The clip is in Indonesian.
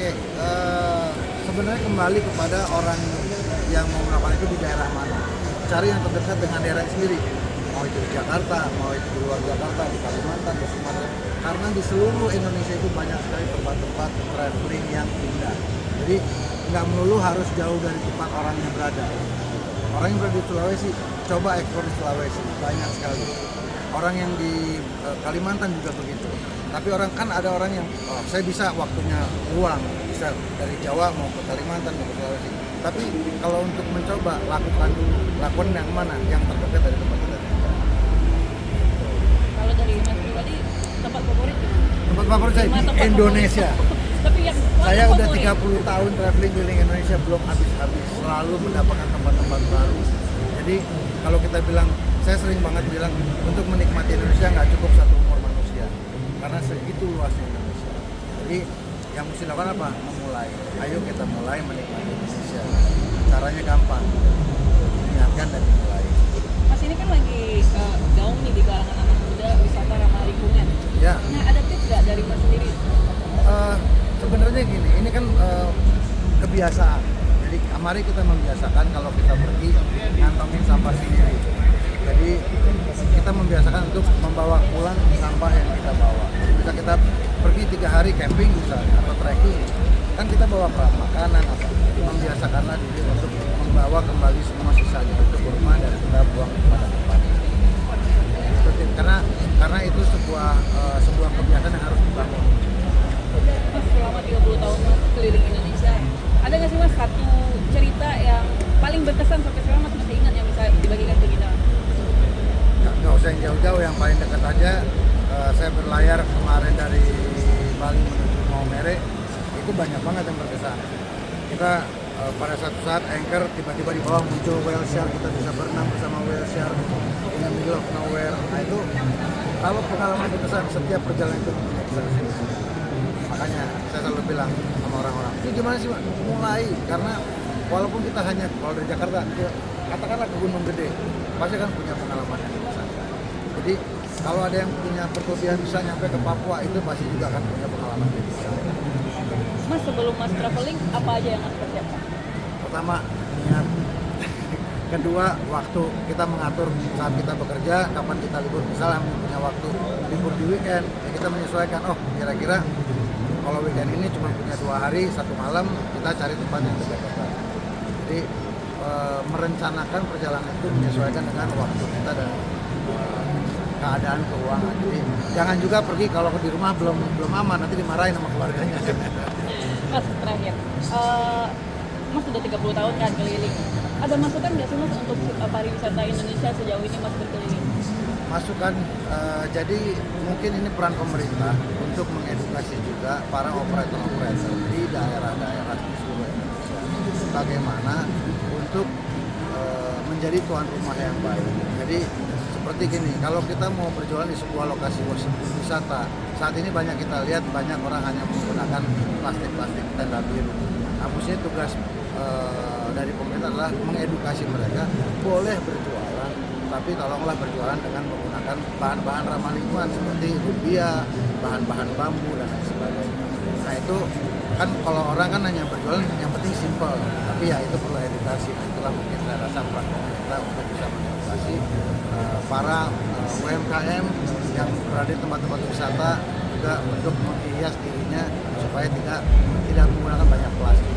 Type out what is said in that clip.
Oke, sebenarnya kembali kepada orang yang mau melakukan itu di daerah mana. Cari yang terdekat dengan daerah sendiri. Mau itu di Jakarta, mau itu di luar Jakarta, di Kalimantan, di Sumatera. Karena di seluruh Indonesia itu banyak sekali tempat-tempat traveling yang indah. Jadi nggak melulu harus jauh dari tempat orang yang berada. Orang yang berada di Sulawesi, coba ekspor di Sulawesi, banyak sekali. Orang yang di Kalimantan juga begitu. Tapi ada orang yang saya bisa waktunya luang, bisa dari Jawa mau ke Kalimantan mau ke Sulawesi. Tapi kalau untuk mencoba lakukan yang mana, yang terdekat dari tempat kita. Kalau dari Mas pribadi, tempat favorit gimana? Tempat favorit saya di Tempat Indonesia. favorit. Tapi yang Saya udah favorit. 30 tahun traveling keliling Indonesia belum habis-habis, selalu mendapatkan tempat-tempat baru. Jadi kalau kita bilang, saya sering banget bilang untuk menikmati Indonesia nggak cukup satu umur manusia, karena segitu luasnya Indonesia. Jadi yang mesti dilakukan apa? Memulai. Ayo kita mulai menikmati Indonesia. Caranya gampang, niatkan dan dimulai. Mas ini kan lagi gaung nih di kalangan anak muda wisata ramah lingkungan. Ya. Nah, ada tips nggak dari Mas sendiri? Sebenarnya gini, ini kan kebiasaan. Jadi mari kita membiasakan kalau kita pergi ngantongin sampah sendiri. Jadi kita membiasakan untuk membawa pulang sampah yang kita bawa. Jadi bisa kita pergi 3 hari camping misalnya atau trekking, kan kita bawa makanan apa. Membiasakanlah diri untuk membawa kembali semua sisanya itu ke rumah dan kita buang pada tempatnya. Karena itu sebuah kebiasaan yang harus dibangun. Mas selama 30 tahun Mas keliling Indonesia, ada nggak sih Mas satu cerita yang paling berkesan sampai sekarang Mas masih ingat yang bisa dibagikan ke kita? Nggak usah yang jauh-jauh, yang paling dekat aja. Saya berlayar kemarin dari Bali menuju Maumere, itu banyak banget yang berkesan. Kita pada satu saat anchor tiba-tiba di bawah muncul whale shark, kita bisa berenang bersama whale shark in the middle of nowhere. Nah itu kalau pengalaman berkesan, setiap perjalanan itu punya kesan. Makanya saya selalu bilang sama orang-orang, ini gimana sih Pak? Mulai, karena walaupun kita hanya kalau dari Jakarta, katakanlah ke Gunung Gede, pasti kan punya pengalaman yang besar. Jadi kalau ada yang punya berkelebihan bisa nyampe ke Papua, itu pasti juga akan punya pengalaman yang besar. Mas sebelum Mas traveling, apa aja yang Mas persiapkan? Pertama, niat. Kedua, waktu. Kita mengatur saat kita bekerja, kapan kita libur. Misalnya punya waktu libur di weekend, ya kita menyesuaikan, oh kira-kira kalau weekend ini cuma punya 2 hari, 1 malam, kita cari tempat yang dekat-dekat. Jadi merencanakan perjalanan itu menyesuaikan dengan waktu kita dan keadaan keuangan. Jadi jangan juga pergi kalau di rumah belum aman, nanti dimarahin sama keluarganya. Mas terakhir, Mas sudah 30 tahun kan keliling. Ada masukan nggak sih Mas untuk pariwisata Indonesia sejauh ini Mas berkeliling? Masukan, jadi mungkin ini peran pemerintah untuk mengedukasi juga para operator-operator di daerah-daerah di seluruh Indonesia bagaimana untuk menjadi tuan rumah yang baik. Jadi seperti gini, kalau kita mau berjualan di sebuah lokasi wisata, saat ini banyak kita lihat banyak orang hanya menggunakan plastik tenda biru. Nah, maksudnya tugas dari pemerintah adalah mengedukasi mereka boleh berjualan, tapi tolonglah berjualan dengan menggunakan bahan-bahan ramah lingkungan seperti rubia, bahan-bahan bambu dan lain sebagainya. Nah itu kan kalau orang kan hanya berjualan yang penting simple, tapi ya itu perlu edukasi. Nah, itulah mungkin saya rasa peran pemerintah untuk bisa mengedukasi para UMKM yang berada di tempat-tempat wisata juga untuk menghias dirinya supaya tidak menggunakan banyak plastik.